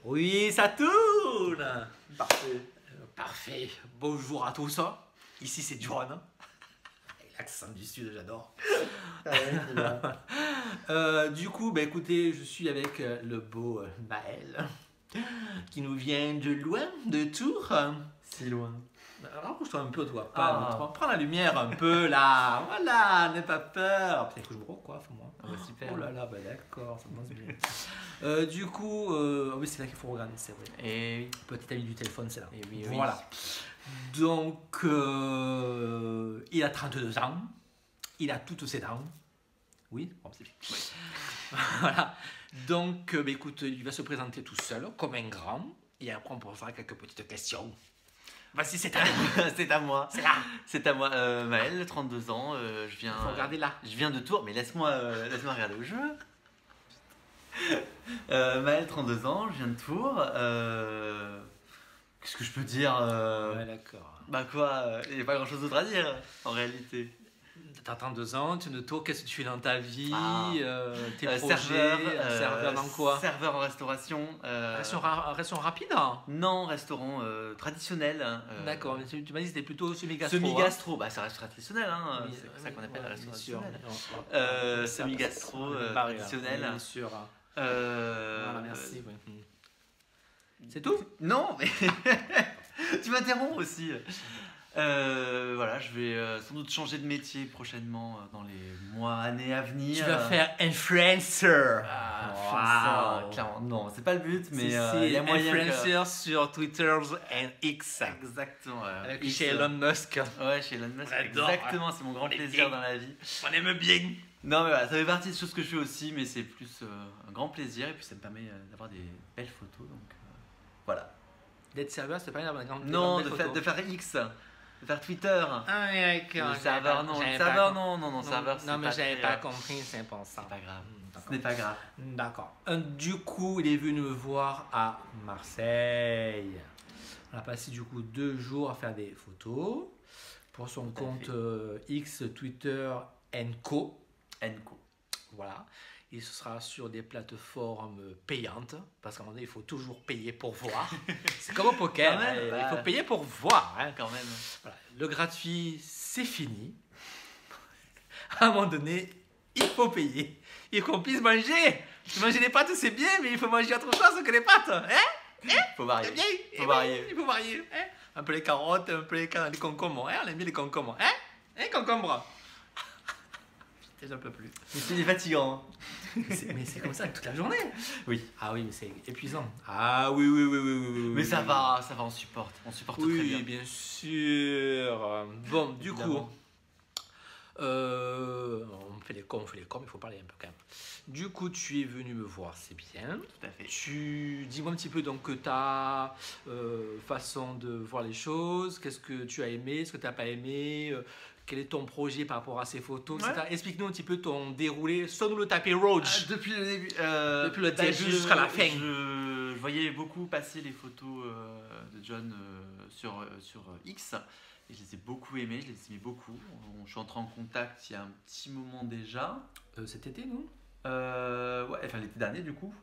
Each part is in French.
Oui, ça tourne. Parfait. Parfait. Bonjour à tous. Ici, c'est John. Avec l'accent du sud, j'adore. Du coup, bah, écoutez, je suis avec le beau Maël, qui nous vient de loin, de Tours. Si loin. Rapproche-toi un peu, toi. Prends la lumière un peu, là. Voilà, n'aie pas peur. Putain, il faut que je me recoiffe, moi. Ah bah, super. Oh là là, bah d'accord, ça commence bien. Du coup, oui, c'est là qu'il faut regarder, c'est vrai. Et Petit ami du téléphone, c'est là. oui, oui. Voilà. Donc, il a 32 ans. Il a toutes ses dents. Oui, bon, c'est bien. Oui. Voilà. Donc, bah, écoute, il va se présenter tout seul, comme un grand. Et après, on pourra faire quelques petites questions. Vas-y, c'est à toi. C'est à moi. C'est là. C'est à moi. Maël, 32 ans. Je viens. Faut regarder là. Je viens de Tours, mais laisse-moi regarder au jeu. Maël, 32 ans, je viens de Tours. Qu'est-ce que je peux dire Ouais, d'accord. Bah quoi, il n'y a pas grand chose d'autre à dire en réalité. T'as 32 ans, tu es de Tours, qu'est-ce que tu fais dans ta vie? Tes projets, serveur dans quoi? Serveur en restauration. Restauration rapide? Non, restaurant traditionnel. D'accord, mais tu m'as dit que c'était plutôt semi-gastro. Semi-gastro, bah ça reste traditionnel, hein. Oui, c'est ça qu'on appelle la restauration bien sûr. semi-gastro traditionnel. Bien sûr. Euh, Voilà, merci. Oui. C'est tout? Non, mais tu m'interromps aussi. Voilà, je vais sans doute changer de métier prochainement dans les mois, années à venir. Tu vas faire influencer. Influencer, clairement. Non, c'est pas le but, mais il y a moyen influencer sur Twitter et X. Exactement. Avec chez Elon Musk. Ouais, chez Elon Musk. J'adore. Exactement, c'est mon grand plaisir dans la vie. On aime bien. Non, mais voilà, ça fait partie des choses que je fais aussi, mais c'est plus un grand plaisir et puis ça me permet d'avoir des belles photos, donc voilà. D'être serveur, c'est pas une grande. Non, de faire X. De faire Twitter. Ah, d'accord. Le serveur, non. Serveur, non, mais j'avais pas compris, c'est pour ça. C'est pas grave. Ce n'est pas grave. D'accord. Du coup, il est venu me voir à Marseille. On a passé du coup 2 jours à faire des photos pour son compte X, Twitter, Co. Voilà. Et ce sera sur des plateformes payantes, parce qu'à un moment donné, il faut toujours payer pour voir. C'est comme au poker, même, il faut payer pour voir. Hein. Quand même. Voilà. Le gratuit, c'est fini. À un moment donné, il faut payer. Il faut qu'on puisse manger. Manger des pâtes, c'est bien, mais il faut manger autre chose que les pâtes. Hein? Faut varier. C'est bien. Faut varier. Il faut varier. Hein? Un peu les carottes, un peu les concombres. Hein? On aime bien les concombres. Hein, concombre? J'en peux plus. C'est fatigant. Mais c'est comme ça toute la journée. Oui. Ah oui, mais c'est épuisant. Ah oui. Mais ça va, on supporte. On supporte très bien. Oui, bien sûr. Bon, du coup, on fait les cons, il faut parler un peu quand même. Du coup, tu es venu me voir, c'est bien. Tout à fait. Dis-moi un petit peu donc ta façon de voir les choses. Qu'est-ce que tu as aimé, ce que tu n'as pas aimé, quel est ton projet par rapport à ces photos, etc. Explique-nous un petit peu ton déroulé. Sonne-nous le tapis rouge. Depuis le début. Depuis le début jusqu'à la fin. Je voyais beaucoup passer les photos de John sur X. Et je les ai beaucoup aimées, je les aimais beaucoup. Je suis entré en contact il y a un petit moment déjà. Cet été, nous ouais, enfin l'été dernier du coup.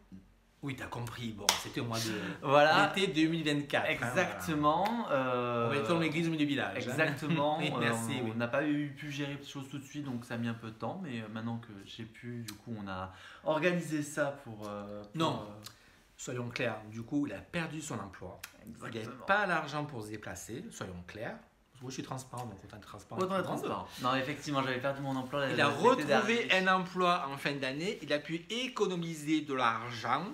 Oui, t'as compris. Bon, c'était au mois de voilà. l'été 2024. Exactement. On est dans l'église au milieu du village. Exactement. Oui, merci. On n'a pas pu gérer les choses tout de suite, donc ça a mis un peu de temps. Mais maintenant que j'ai pu, du coup, on a organisé ça pour non. Soyons clairs, du coup, il a perdu son emploi. Exactement. Il n'avait pas l'argent pour se déplacer, soyons clairs. Moi, je suis transparent, donc autant être transparent. Autant être transparent. Non, effectivement, j'avais perdu mon emploi. Il a retrouvé un emploi en fin d'année, il a pu économiser de l'argent.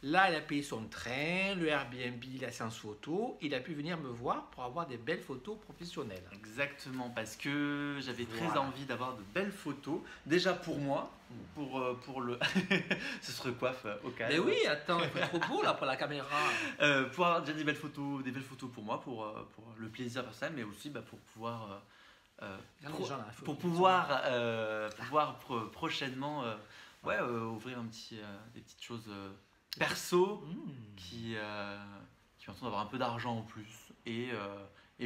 Là, il a payé son train, le Airbnb, la séance photo. Il a pu venir me voir pour avoir des belles photos professionnelles. Exactement, parce que j'avais très envie d'avoir de belles photos. Déjà pour moi, pour le... Ce se recoiffe au calme. Mais oui, attends, il faut être trop beau là pour la caméra. Pour avoir déjà des belles photos pour moi, pour le plaisir personnel, mais aussi pour pouvoir... pouvoir prochainement ouvrir des petites choses... perso qui me font avoir un peu d'argent en plus et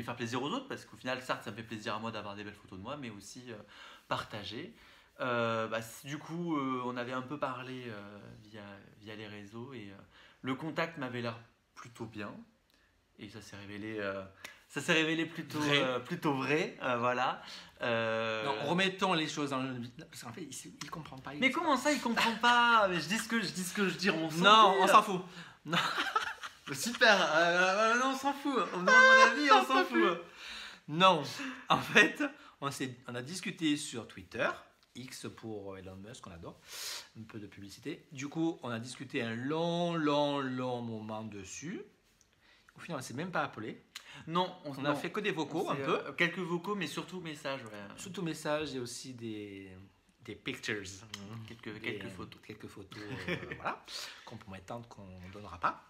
faire plaisir aux autres, parce qu'au final certes ça me fait plaisir à moi d'avoir des belles photos de moi, mais aussi partager Du coup, on avait un peu parlé via les réseaux et le contact m'avait l'air plutôt bien et ça s'est révélé plutôt vrai, voilà. Non, remettons les choses dans le... Parce qu'en fait, il comprend pas. Mais comment ça, il comprend pas? Mais je dis ce que je dis, on s'en Non, fout. on s'en fout. Non. Super, non, on s'en fout. On me demande mon avis, on s'en fout. Non, en fait, on a discuté sur Twitter, X pour Elon Musk, on adore, un peu de publicité. Du coup, on a discuté un long moment dessus. Au final, on ne s'est même pas appelé. Non, on a fait que des vocaux, un peu. Quelques vocaux, mais surtout messages. Ouais. Surtout messages et aussi des pictures. Quelques photos. Quelques photos, voilà, compromettantes qu'on ne donnera pas.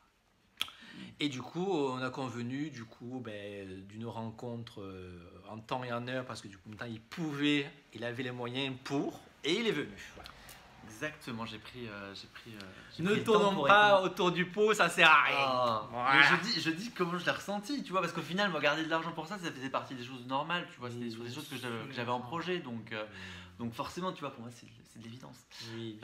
Et du coup, on a convenu d'une rencontre en temps et en heure parce que du coup, en même temps, il avait les moyens pour, et il est venu. Voilà. Exactement, j'ai pris ne tournons pas autour du pot, ça sert à rien. Voilà. Mais je dis comment je l'ai ressenti, tu vois, parce qu'au final, moi, garder de l'argent pour ça faisait partie des choses normales, tu vois, c'était des choses que j'avais en projet, donc forcément, tu vois, pour moi, c'est de l'évidence. Oui.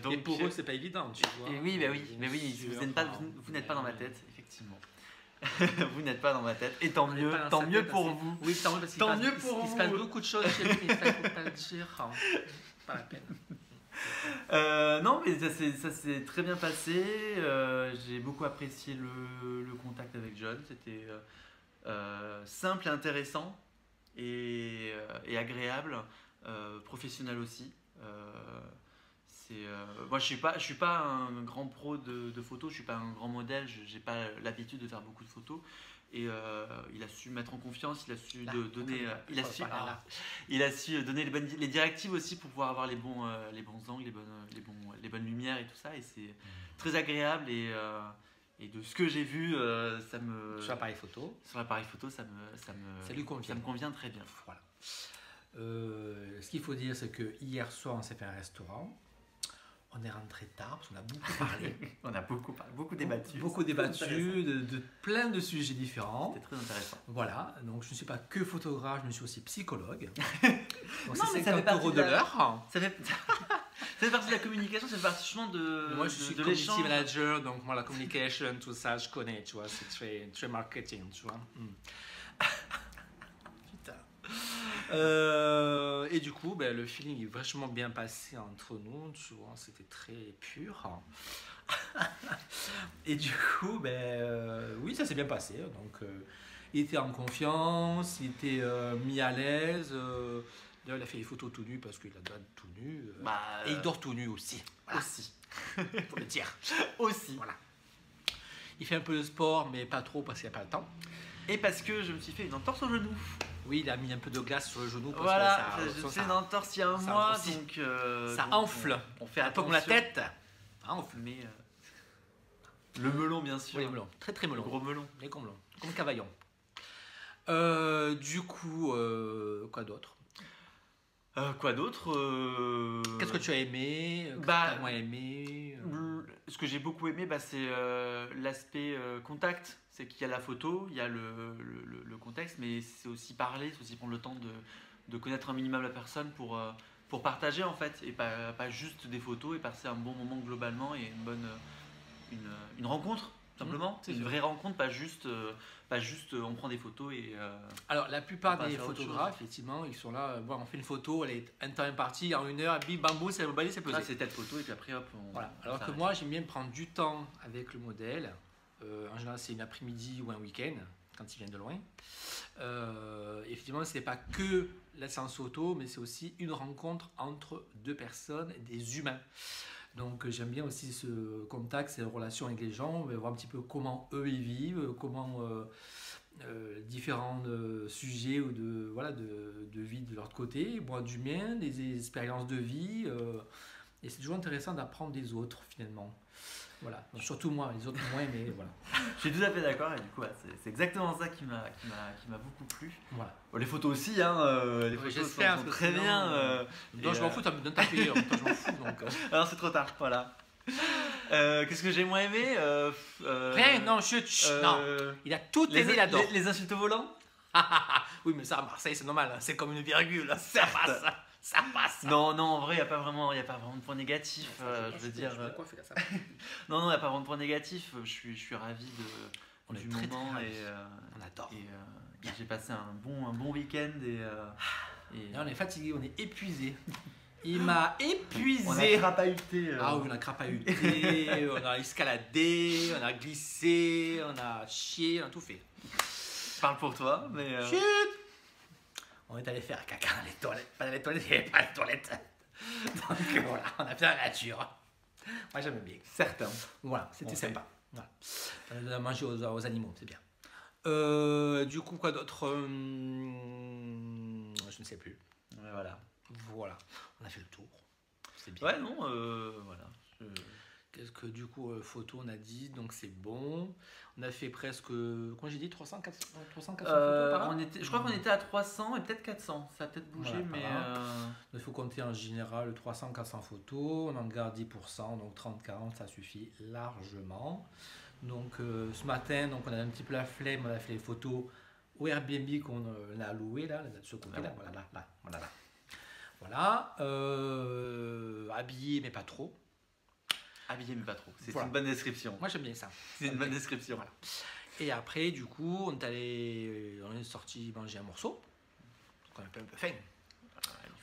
Donc, et pour eux, c'est pas évident, tu vois. Oui, vous n'êtes pas dans ma tête, effectivement. Vous n'êtes pas dans ma tête, et tant mieux pour vous. Oui, tant mieux parce qu'il se passe beaucoup de choses chez lui, mais ça, il faut pas le dire. Pas la peine. Non, mais ça s'est très bien passé. J'ai beaucoup apprécié le contact avec John. C'était simple et intéressant et agréable, professionnel aussi. Moi, je suis pas un grand pro de photos, je suis pas un grand modèle, j'ai pas l'habitude de faire beaucoup de photos. Et il a su mettre en confiance, il a su donner, il a su donner les directives aussi pour pouvoir avoir les bons angles, les bonnes lumières et tout ça. Et c'est très agréable et de ce que j'ai vu, sur l'appareil photo, ça lui convient. Ça me convient très bien. Voilà. Ce qu'il faut dire, c'est que hier soir, on s'est fait un restaurant. On est rentré tard parce qu'on a beaucoup parlé. On a beaucoup parlé, beaucoup débattu. Beaucoup débattu de plein de sujets différents. C'était très intéressant. Voilà, donc je ne suis pas que photographe, je suis aussi psychologue. Donc non, c'est 50 € de l'heure. Ça fait partie de la communication, ça fait partie justement de moi, je suis community manager, donc moi, la communication, tout ça, je connais, tu vois, c'est très, très marketing, tu vois. Et du coup, le feeling est vachement bien passé entre nous, tu vois, c'était très pur. Et du coup, oui, ça s'est bien passé. Donc, il était en confiance, il était mis à l'aise. D'ailleurs, il a fait des photos tout nu parce qu'il adore tout nu. Et il dort tout nu aussi. Voilà. Aussi. Pour le dire. Aussi. Voilà. Il fait un peu de sport, mais pas trop parce qu'il n'y a pas le temps. Et parce que je me suis fait une entorse au genou. Oui, il a mis un peu de glace sur le genou. Parce voilà, j'ai fait une entorse il y a un mois, donc ça enfle. On fait un peu comme la tête. Ça enfle. Mais le melon, bien sûr. Oui, le melon. Très très melon. Le gros melon. Les gros melons. Comme Cavaillon. Du coup, quoi d'autre? Qu'est-ce que tu as aimé? Qu'est-ce que tu as moins aimé? Ce que j'ai beaucoup aimé, c'est l'aspect contact. C'est qu'il y a la photo, il y a le contexte, mais c'est aussi parler, c'est aussi prendre le temps de connaître un minimum la personne pour partager en fait, et pas juste des photos et passer un bon moment globalement et une rencontre simplement. C'est une vraie rencontre, pas juste on prend des photos et. Alors la plupart des photographes, effectivement, ils sont là, on fait une photo, elle est un temps imparti, en 1 heure, bim bambou, c'est emballé, c'est posé. C'est telle photo et puis après hop. Voilà. Alors que moi, j'aime bien prendre du temps avec le modèle. En général, c'est une après-midi ou un week-end quand ils viennent de loin. Effectivement, ce n'est pas que la séance photo, mais c'est aussi une rencontre entre deux personnes, des humains. Donc j'aime bien aussi ce contact, ces relations avec les gens, voir un petit peu comment eux ils vivent, comment différents sujets ou de vie de leur côté, moi du mien, des expériences de vie. Et c'est toujours intéressant d'apprendre des autres finalement. Voilà, donc, surtout moi, les autres moins, mais voilà. Je suis tout à fait d'accord et du coup, c'est exactement ça qui m'a beaucoup plu. Voilà. Bon, les photos aussi, les photos sont très bien. Non, je m'en fous, t'as me tapé, je m'en fous. Donc, Alors c'est trop tard, voilà. Qu'est-ce que j'ai moins aimé Rien, non, chut, non. Il a tout aimé là-dedans. Les insultes au volant. Oui, mais ça à Marseille, c'est normal, c'est comme une virgule, ça passe. Ça passe. Non, non, en vrai, il n'y a pas vraiment de point négatif. Je veux dire. Non, non, il n'y a pas vraiment de point négatif. Je suis ravi du moment on adore. Et j'ai passé un bon week-end et là, on est fatigué, on est épuisé. Il m'a épuisé. On a crapahuté. Ah oui, on a crapahuté, on a escaladé, on a glissé, on a chié, on a tout fait. Je parle pour toi, mais. Chut. On est allé faire caca dans les toilettes. Pas dans les toilettes, il n'y avait pas de toilettes. Donc voilà, on a fait la nature. Moi j'aime bien. Certains. Voilà, c'était sympa. Voilà. On a donné à manger aux animaux, c'est bien. Du coup, quoi d'autre je ne sais plus. Ouais, voilà. Voilà, on a fait le tour. C'est bien. Ouais, non, voilà. Qu'est-ce que du coup, photo, on a dit, donc c'est bon. On a fait presque, comment j'ai dit, 300, 400 photos par là. Je crois qu'on était à 300 et peut-être 400. Ça a peut-être bougé, Voilà, mais. Il faut compter en général 300-400 photos. On en garde 10%, donc 30-40, ça suffit largement. Donc ce matin, donc, on a un petit peu la flemme, on a fait les photos au Airbnb qu'on a loué, là, de ce côté-là. Voilà. Habillé, mais pas trop. Habillé, mais pas trop. C'est Voilà. une bonne description. Moi, j'aime bien ça. C'est une bonne description. Voilà. Et après, du coup, on est sorti manger un morceau. Donc, on a un peu faim.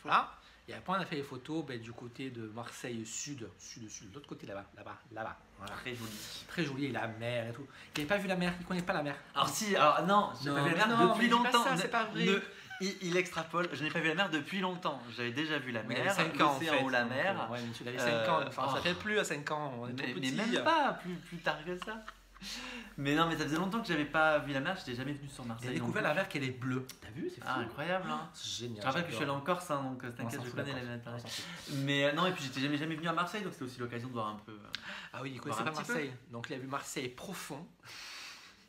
Voilà. Et après, on a fait les photos du côté de Marseille sud, de l'autre côté là-bas. Voilà. Très joli. Très joli, et la mer et tout. Il n'avait pas vu la mer, il ne connaît pas la mer. Alors si, non, j'ai pas vu la mer depuis longtemps. Ça, c'est pas vrai. Il extrapole, je n'ai pas vu la mer depuis longtemps. J'avais déjà vu la mer, il avait 5 ans en fait. ou la mer. Ouais, mais tu l'avais 5 ans, enfin, ça fait plus à 5 ans, on est trop Mais petits. même pas, plus tard que ça. Mais non, mais ça faisait longtemps que j'avais pas vu la mer, j'étais jamais venu sur Marseille. J'ai découvert la mer qu'elle est bleue. T'as vu, c'est fou. Ah, incroyable, hein. C'est génial. Je rappelle que je suis allé en Corse, hein, donc t'inquiète, je connais la mer. Mais non, et puis j'étais jamais venu à Marseille, donc c'était aussi l'occasion de voir un peu. Ah oui, il connaissait pas Marseille. Donc il a vu Marseille profond,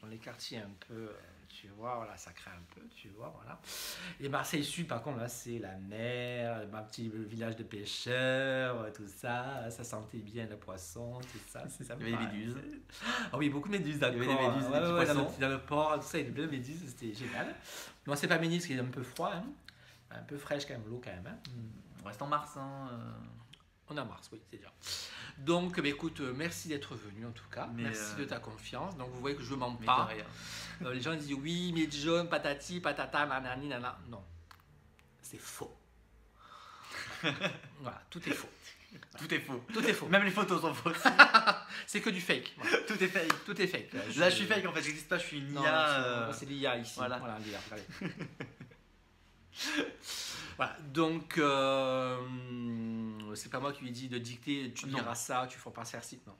dans les quartiers un peu, tu vois, voilà, ça craint un peu, tu vois, voilà. Et Marseille Sud, par contre, là, c'est la mer, un petit village de pêcheurs, tout ça, ça sentait bien le poisson, tout ça, c'est ça. Il y avait des méduses. Ah oui, beaucoup de méduses, d'accord. Il y avait des méduses, des petits poissons. Dans le port, tout ça, il y avait plein de méduses, c'était génial. Moi, c'est pas méduse, qui est un peu froid, hein. Un peu fraîche quand même, l'eau quand même. Hein. On reste en mars, hein. On est en mars, oui, c'est déjà. Donc, écoute, merci d'être venu en tout cas. Merci de ta confiance. Donc, vous voyez que je ne mens pas. Les gens disent oui, mais John, patati, patata, nanani, nana. Non, c'est faux. Voilà, tout est faux. Tout est faux. Tout est faux. Même les photos sont fausses. C'est que du fake. Voilà. Tout est fake. Tout est fake. Là, je suis fake en fait, j'existe pas, je suis une non, IA. c'est l'IA ici. Voilà, l'IA. Voilà, donc c'est pas moi qui lui dis de dicter, tu diras ça, tu feras pas faire ci. Non.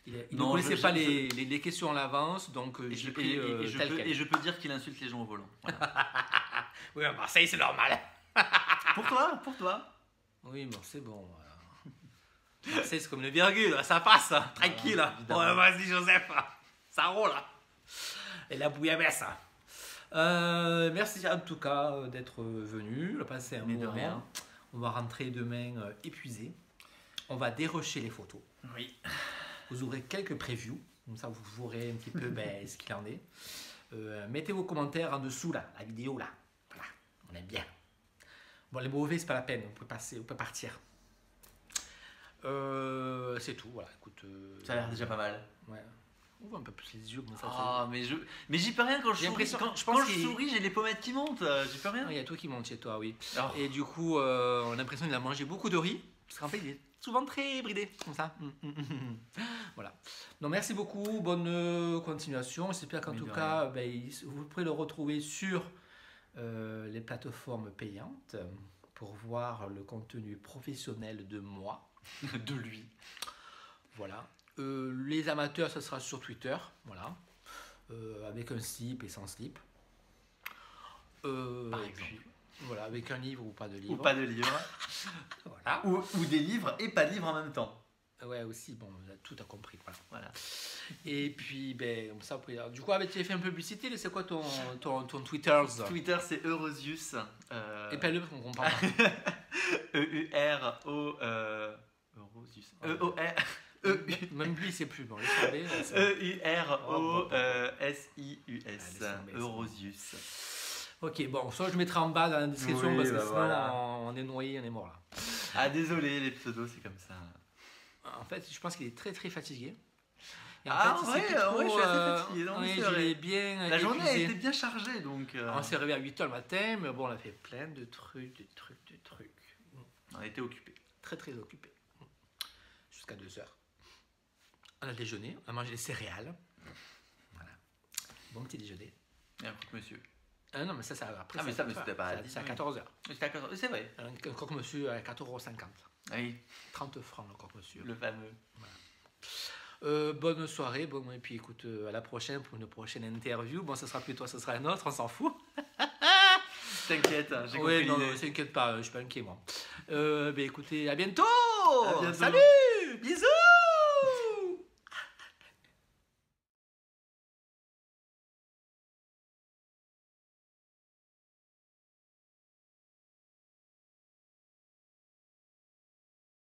Il ne connaissait pas les questions à l'avance, donc j'ai pris tel quel. Et je peux dire qu'il insulte les gens au volant. Voilà. Oui, à Marseille, c'est normal. Pour toi. Oui, bon, c'est bon. Voilà. Marseille, c'est comme une virgule, ça passe, hein, tranquille. Ouais, vas-y, Joseph, ça roule. Et la bouillabaisse. Merci en tout cas d'être venu, de passer un moment. De rien. On va rentrer demain épuisé. On va dérocher les photos. Oui. Vous aurez quelques previews, comme ça vous verrez un petit peu ce qu'il en est. Mettez vos commentaires en dessous là, la vidéo là. Voilà, on aime bien. Bon, les mauvais c'est pas la peine, on peut partir. C'est tout, voilà. Écoute. Ça a l'air déjà pas mal. Ouais. Ouvre un peu plus les yeux comme ça. Ah, mais j'y peux rien quand je souris. Quand je souris, j'ai les pommettes qui montent. J'y peux rien. Il y a tout qui monte chez toi, oui. Oh. Et du coup, on a l'impression qu'il a mangé beaucoup de riz. Parce qu'en fait, il est souvent très bridé, comme ça. Voilà. Donc, merci beaucoup. Bonne continuation. J'espère qu'en tout cas, vous pourrez le retrouver sur les plateformes payantes pour voir le contenu professionnel de moi. De lui. Voilà. Les amateurs, ça sera sur Twitter, voilà, avec un slip et sans slip. Par exemple. Puis, voilà, avec un livre ou pas de livre. Ou pas de livre. Voilà. Ou des livres et pas de livres en même temps. Ouais, aussi, bon, tout a compris. Voilà. Et puis, ça, du coup, tu as fait un peu de publicité, c'est quoi ton Twitter? Twitter, c'est Eurosius. Épelle-le parce qu'on comprend pas. E-U-R-O... Eurosius. E-O-R... Même lui, c'est plus bon. E-U-R-O-S-I-U-S. Eurosius. Ok, bon, soit je mettrai en bas dans la description Oui, parce que bah sinon voilà. on est noyé, on est mort là. Ah, désolé, les pseudos, c'est comme ça. En fait, je pense qu'il est très très fatigué. Et Ah, fait, en vrai, il s'est plus en vrai, je suis assez fatigué, non, oui, c'est je vrai. l'ai bien La journée a épuisé. été bien chargée, donc On s'est réveillé à 8h le matin, mais bon, on a fait plein de trucs. on a été occupés. Très très occupé. Jusqu'à 2h. On a déjeuné, on a mangé des céréales. Voilà. Bon petit déjeuner. Et un croque-monsieur. Non, mais ça après. Ah, mais ça, mais c'était pas- C'est à 14h. C'était à 14h, c'est vrai. Un croque-monsieur à 4,50 €. Oui, 30 francs le croque-monsieur. le fameux. Bonne soirée, bon, et puis écoute, à la prochaine pour une prochaine interview. Bon, ça sera plus toi, ça sera un autre, on s'en fout. T'inquiète, hein, j'ai Oui, compris non, l'idée. non, t'inquiète pas, je suis pas inquiet moi. Écoutez, à bientôt. À bientôt. Salut, bisous.